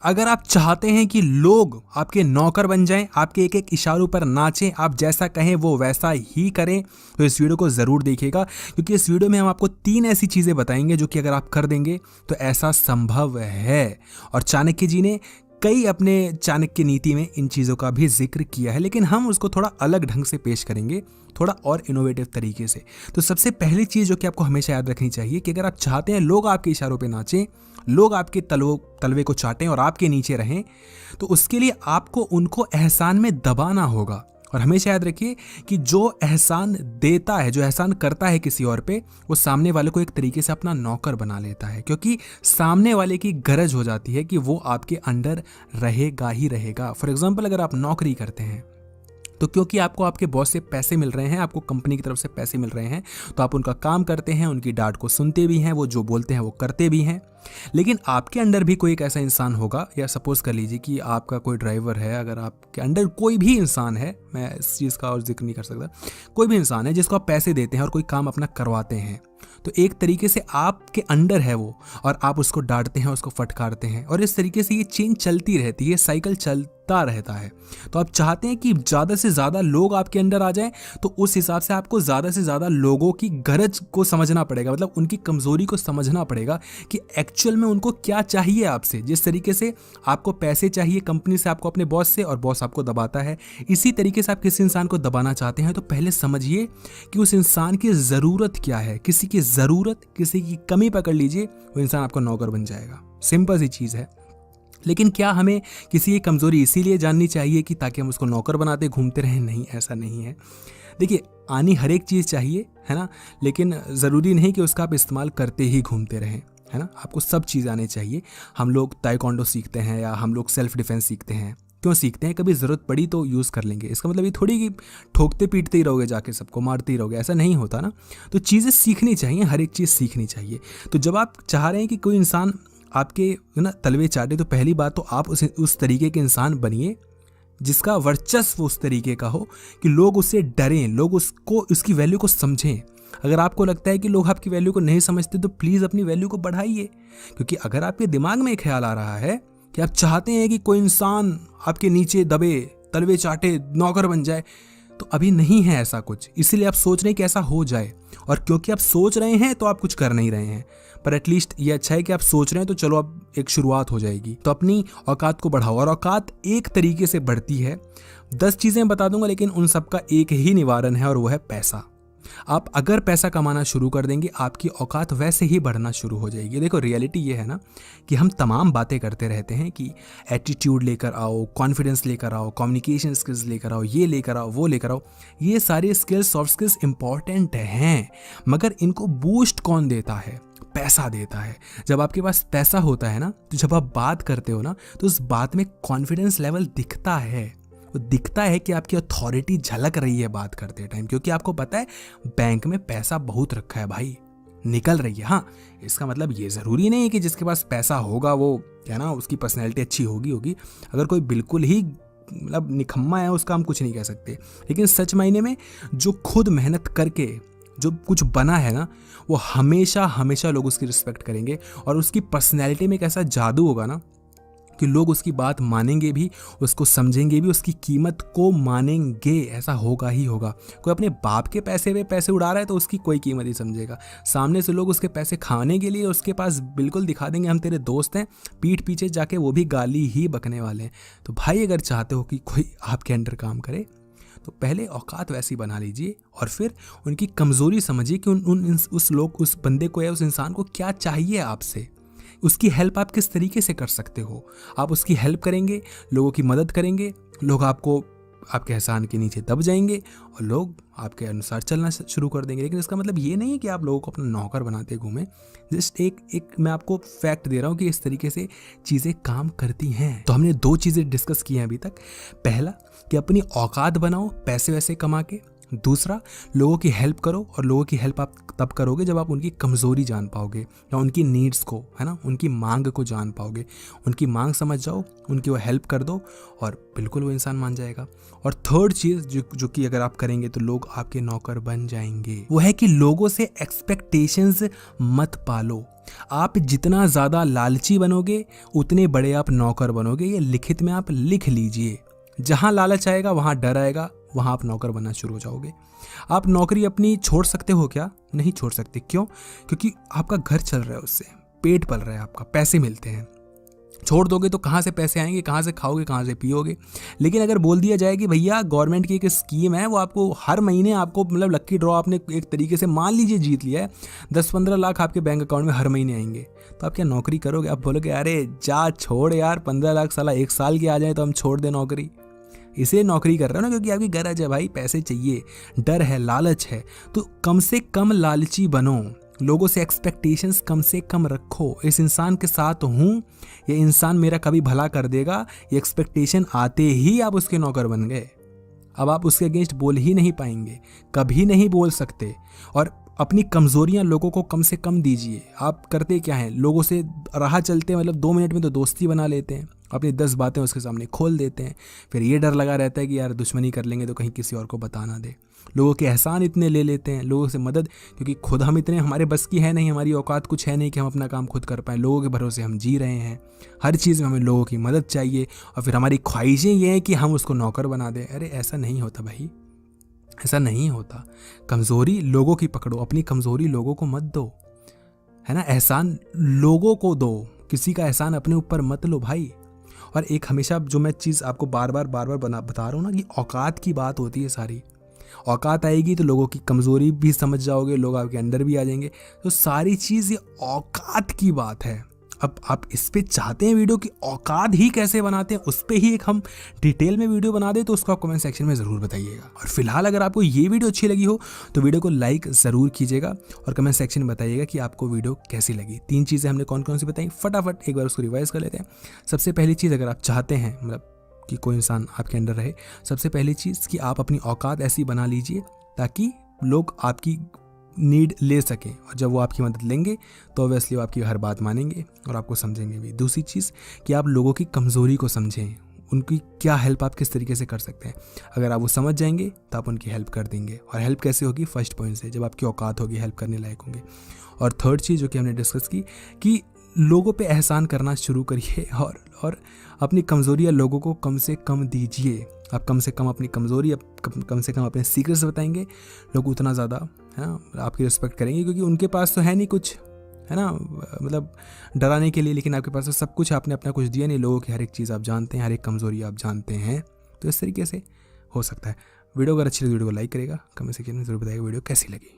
अगर आप चाहते हैं कि लोग आपके नौकर बन जाएं, आपके एक एक इशारों पर नाचें, आप जैसा कहें वो वैसा ही करें, तो इस वीडियो को ज़रूर देखिएगा, क्योंकि इस वीडियो में हम आपको 3 ऐसी चीज़ें बताएंगे जो कि अगर आप कर देंगे तो ऐसा संभव है। और चाणक्य जी ने कई अपने चाणक्य नीति में इन चीज़ों का भी जिक्र किया है, लेकिन हम उसको थोड़ा अलग ढंग से पेश करेंगे, थोड़ा और इनोवेटिव तरीके से। तो सबसे पहली चीज़ जो कि आपको हमेशा याद रखनी चाहिए कि अगर आप चाहते हैं लोग आपके इशारों पे नाचें, लोग आपके तलवे को चाटें और आपके नीचे रहें, तो उसके लिए आपको उनको एहसान में दबाना होगा। और हमेशा याद रखिए कि जो एहसान देता है, जो एहसान करता है किसी और पे, वो सामने वाले को एक तरीके से अपना नौकर बना लेता है, क्योंकि सामने वाले की गरज हो जाती है कि वो आपके अंडर रहेगा ही रहेगा। फॉर एग्जाम्पल, अगर आप नौकरी करते हैं तो क्योंकि आपको आपके बॉस से पैसे मिल रहे हैं, आपको कंपनी की तरफ से पैसे मिल रहे हैं, तो आप उनका काम करते हैं, उनकी डांट को सुनते भी हैं, वो जो बोलते हैं वो करते भी हैं। लेकिन आपके अंडर भी कोई एक ऐसा इंसान होगा, या सपोज कर लीजिए कि आपका कोई ड्राइवर है, अगर आपके अंडर कोई भी इंसान है, मैं इस चीज़ का और जिक्र नहीं कर सकता, कोई भी इंसान है जिसको आप पैसे देते हैं और कोई काम अपना करवाते हैं, तो एक तरीके से आपके अंडर है वो, और आप उसको डांटते हैं, उसको फटकारते हैं, और इस तरीके से ये चेन चलती रहती है, साइकिल चलता रहता है। तो आप चाहते हैं कि ज़्यादा से ज़्यादा लोग आपके अंडर आ जाएं, तो उस हिसाब से आपको ज़्यादा से ज़्यादा लोगों की गरज को समझना पड़ेगा, मतलब उनकी कमज़ोरी को समझना पड़ेगा कि एक्चुअल में उनको क्या चाहिए आपसे। जिस तरीके से आपको पैसे चाहिए कंपनी से, आपको अपने बॉस से, और बॉस आपको दबाता है, इसी तरीके से आप किसी इंसान को दबाना चाहते हैं, तो पहले समझिए कि उस इंसान की ज़रूरत क्या है। किसी की ज़रूरत, किसी की कमी पकड़ लीजिए, वो इंसान आपका नौकर बन जाएगा। सिंपल सी चीज़ है। लेकिन क्या हमें किसी की कमज़ोरी इसीलिए जाननी चाहिए कि ताकि हम उसको नौकर बनाते घूमते रहें? नहीं, ऐसा नहीं है। देखिए, आनी हर एक चीज़ चाहिए, है ना, लेकिन ज़रूरी नहीं कि उसका आप इस्तेमाल करते ही घूमते रहें, है ना। आपको सब चीज़ आनी चाहिए। हम लोग ताइक्वांडो सीखते हैं, या हम लोग सेल्फ डिफेंस सीखते हैं, क्यों सीखते हैं? कभी ज़रूरत पड़ी तो यूज़ कर लेंगे। इसका मतलब ये थोड़ी कि ठोकते पीटते ही रहोगे, जाके सबको मारते ही रहोगे, ऐसा नहीं होता ना। तो चीज़ें सीखनी चाहिए, हर एक चीज़ सीखनी चाहिए। तो जब आप चाह रहे हैं कि कोई इंसान आपके ना तलवे चाटे, तो पहली बात तो आप उस तरीके के इंसान बनिए जिसका वर्चस्व उस तरीके का हो कि लोग उससे डरें, लोग उसकी वैल्यू को समझें। अगर आपको लगता है कि लोग आपकी वैल्यू को नहीं समझते, तो प्लीज़ अपनी वैल्यू को बढ़ाइए। क्योंकि अगर आपके दिमाग में एक ख्याल आ रहा है कि आप चाहते हैं कि कोई इंसान आपके नीचे दबे, तलवे चाटे, नौकर बन जाए, तो अभी नहीं है ऐसा कुछ। इसीलिए आप सोच रहे हैं कि ऐसा हो जाए, और क्योंकि आप सोच रहे हैं तो आप कुछ कर नहीं रहे हैं। पर एटलीस्ट ये अच्छा है कि आप सोच रहे हैं, तो चलो अब एक शुरुआत हो जाएगी। तो अपनी औकात को बढ़ाओ, और औकात एक तरीके से बढ़ती है। 10 चीज़ें बता दूंगा, लेकिन उन सबका एक ही निवारण है, और वो है पैसा। आप अगर पैसा कमाना शुरू कर देंगे, आपकी औकात वैसे ही बढ़ना शुरू हो जाएगी। देखो, रियलिटी ये है ना कि हम तमाम बातें करते रहते हैं कि एटीट्यूड लेकर आओ, कॉन्फिडेंस लेकर आओ, कम्युनिकेशन स्किल्स लेकर आओ, ये लेकर आओ, वो लेकर आओ। ये सारे स्किल्स, सॉफ्ट स्किल्स इंपॉर्टेंट हैं, मगर इनको बूस्ट कौन देता है? पैसा देता है। जब आपके पास पैसा होता है ना, तो जब आप बात करते हो ना, तो उस बात में कॉन्फिडेंस लेवल दिखता है। वो दिखता है कि आपकी अथॉरिटी झलक रही है बात करते टाइम, क्योंकि आपको पता है बैंक में पैसा बहुत रखा है भाई, निकल रही है। हाँ, इसका मतलब ये ज़रूरी नहीं है कि जिसके पास पैसा होगा वो, क्या ना, उसकी पर्सनैलिटी अच्छी होगी। अगर कोई बिल्कुल ही मतलब निकम्मा है, उसका हम कुछ नहीं कह सकते। लेकिन सच मायने में जो खुद मेहनत करके जो कुछ बना है ना, वो हमेशा हमेशा लोग उसकी रिस्पेक्ट करेंगे, और उसकी पर्सनैलिटी में एक ऐसा जादू होगा ना कि लोग उसकी बात मानेंगे भी, उसको समझेंगे भी, उसकी कीमत को मानेंगे। ऐसा होगा ही होगा। कोई अपने बाप के पैसे पे पैसे उड़ा रहा है तो उसकी कोई कीमत नहीं समझेगा। सामने से लोग उसके पैसे खाने के लिए उसके पास बिल्कुल दिखा देंगे हम तेरे दोस्त हैं, पीठ पीछे जाके वो भी गाली ही बकने वाले हैं। तो भाई, अगर चाहते हो कि कोई आपके अंडर काम करे, तो पहले औकात वैसी बना लीजिए, और फिर उनकी कमज़ोरी समझिए कि उस बंदे को या उस इंसान को क्या चाहिए आपसे। उसकी हेल्प आप किस तरीके से कर सकते हो। आप उसकी हेल्प करेंगे, लोगों की मदद करेंगे, लोग आपको आपके एहसान के नीचे दब जाएंगे, और लोग आपके अनुसार चलना शुरू कर देंगे। लेकिन इसका मतलब ये नहीं है कि आप लोगों को अपना नौकर बनाते घूमें। जस्ट एक मैं आपको फैक्ट दे रहा हूँ कि इस तरीके से चीज़ें काम करती हैं। तो हमने 2 चीज़ें डिस्कस की हैं अभी तक। पहला कि अपनी औकात बनाओ पैसे वैसे कमा के। दूसरा, लोगों की हेल्प करो, और लोगों की हेल्प आप तब करोगे जब आप उनकी कमज़ोरी जान पाओगे या उनकी नीड्स को, है ना, उनकी मांग को जान पाओगे। उनकी मांग समझ जाओ, उनकी वो हेल्प कर दो और बिल्कुल वो इंसान मान जाएगा। और थर्ड चीज़ जो कि अगर आप करेंगे तो लोग आपके नौकर बन जाएंगे, वो है कि लोगों से एक्सपेक्टेशंस मत पालो। आप जितना ज़्यादा लालची बनोगे उतने बड़े आप नौकर बनोगे। ये लिखित में आप लिख लीजिए। जहाँ लालच आएगा वहाँ डर आएगा, वहाँ आप नौकर बनना शुरू हो जाओगे। आप नौकरी अपनी छोड़ सकते हो क्या? नहीं छोड़ सकते। क्यों? क्योंकि आपका घर चल रहा है, उससे पेट पल रहा है, आपका पैसे मिलते हैं। छोड़ दोगे तो कहाँ से पैसे आएंगे, कहाँ से खाओगे, कहाँ से पियोगे? लेकिन अगर बोल दिया जाए कि भैया गवर्नमेंट की एक स्कीम है, वो आपको हर महीने आपको मतलब लक्की ड्रॉ आपने एक तरीके से मान लीजिए जीत लिया है, 10-15 लाख आपके बैंक अकाउंट में हर महीने आएंगे, तो आप क्या नौकरी करोगे? आप बोलोगे अरे जा छोड़ यार, 15 लाख साला 1 साल के आ जाए तो हम छोड़ दें नौकरी। इसलिए नौकरी कर रहे हो ना क्योंकि आपकी गरज है भाई, पैसे चाहिए, डर है, लालच है। तो कम से कम लालची बनो, लोगों से एक्सपेक्टेशंस कम से कम रखो। इस इंसान के साथ हूँ, ये इंसान मेरा कभी भला कर देगा, ये एक्सपेक्टेशन आते ही आप उसके नौकर बन गए। अब आप उसके अगेंस्ट बोल ही नहीं पाएंगे, कभी नहीं बोल सकते। और अपनी कमज़ोरियां लोगों को कम से कम दीजिए। आप करते क्या हैं, लोगों से राह चलते हैं, मतलब 2 मिनट में तो दोस्ती बना लेते हैं, अपनी 10 बातें उसके सामने खोल देते हैं। फिर ये डर लगा रहता है कि यार दुश्मनी कर लेंगे तो कहीं किसी और को बता ना दे। लोगों के एहसान इतने ले लेते हैं, लोगों से मदद, क्योंकि खुद हम इतने, हमारे बस की है नहीं, हमारी औकात कुछ है नहीं कि हम अपना काम खुद कर पाएँ। लोगों के भरोसे हम जी रहे हैं, हर चीज़ में हमें लोगों की मदद चाहिए, और फिर हमारी ख्वाहिशें ये हैं कि हम उसको नौकर बना दें। अरे ऐसा नहीं होता भाई, ऐसा नहीं होता। कमज़ोरी लोगों की पकड़ो, अपनी कमज़ोरी लोगों को मत दो, है ना। एहसान लोगों को दो, किसी का एहसान अपने ऊपर मत लो भाई। और एक हमेशा जो मैं चीज़ आपको बार बार बता रहा हूँ ना, कि औकात की बात होती है सारी। औकात आएगी तो लोगों की कमज़ोरी भी समझ जाओगे, लोग आपके अंदर भी आ जाएंगे। तो सारी चीज़ ये औकात की बात है। अब आप इस पे चाहते हैं वीडियो की औकात ही कैसे बनाते हैं, उस पर ही एक हम डिटेल में वीडियो बना दें, तो उसको आप कमेंट सेक्शन में ज़रूर बताइएगा। और फिलहाल अगर आपको ये वीडियो अच्छी लगी हो तो वीडियो को लाइक ज़रूर कीजिएगा और कमेंट सेक्शन में बताइएगा कि आपको वीडियो कैसी लगी। 3 चीज़ें हमने कौन कौन सी बताई, फटाफट एक बार उसको रिवाइज़ कर लेते हैं। सबसे पहली चीज़, अगर आप चाहते हैं मतलब कि कोई इंसान आपके अंडर रहे, सबसे पहली चीज़ कि आप अपनी औकात ऐसी बना लीजिए ताकि लोग आपकी नीड ले सकें, और जब वो आपकी मदद लेंगे तो ऑब्वियसली वो आपकी हर बात मानेंगे और आपको समझेंगे भी। दूसरी चीज़ कि आप लोगों की कमज़ोरी को समझें, उनकी क्या हेल्प आप किस तरीके से कर सकते हैं। अगर आप वो समझ जाएंगे तो आप उनकी हेल्प कर देंगे। और हेल्प कैसे होगी? फर्स्ट पॉइंट से, जब आपकी औकात होगी, हेल्प करने लायक होंगे। और थर्ड चीज़ जो कि हमने डिस्कस की कि लोगों पे एहसान करना शुरू करिए और अपनी कमज़ोरियाँ लोगों को कम से कम दीजिए। आप कम से कम अपनी कमज़ोरी, कम से कम अपने सीक्रेट्स बताएंगे, लोग उतना ज़्यादा, है ना, आपकी रिस्पेक्ट करेंगे। क्योंकि उनके पास तो है नहीं कुछ, है ना, मतलब डराने के लिए, लेकिन आपके पास तो सब कुछ, आपने अपना कुछ दिया नहीं। लोगों की हर एक चीज़ आप जानते हैं, हर एक कमज़ोरी आप जानते हैं। तो इस तरीके से हो सकता है। वीडियो अगर अच्छी लगी वीडियो को लाइक करेगा, कमेंट सेक्शन में ज़रूर बताइएगा वीडियो कैसी लगी।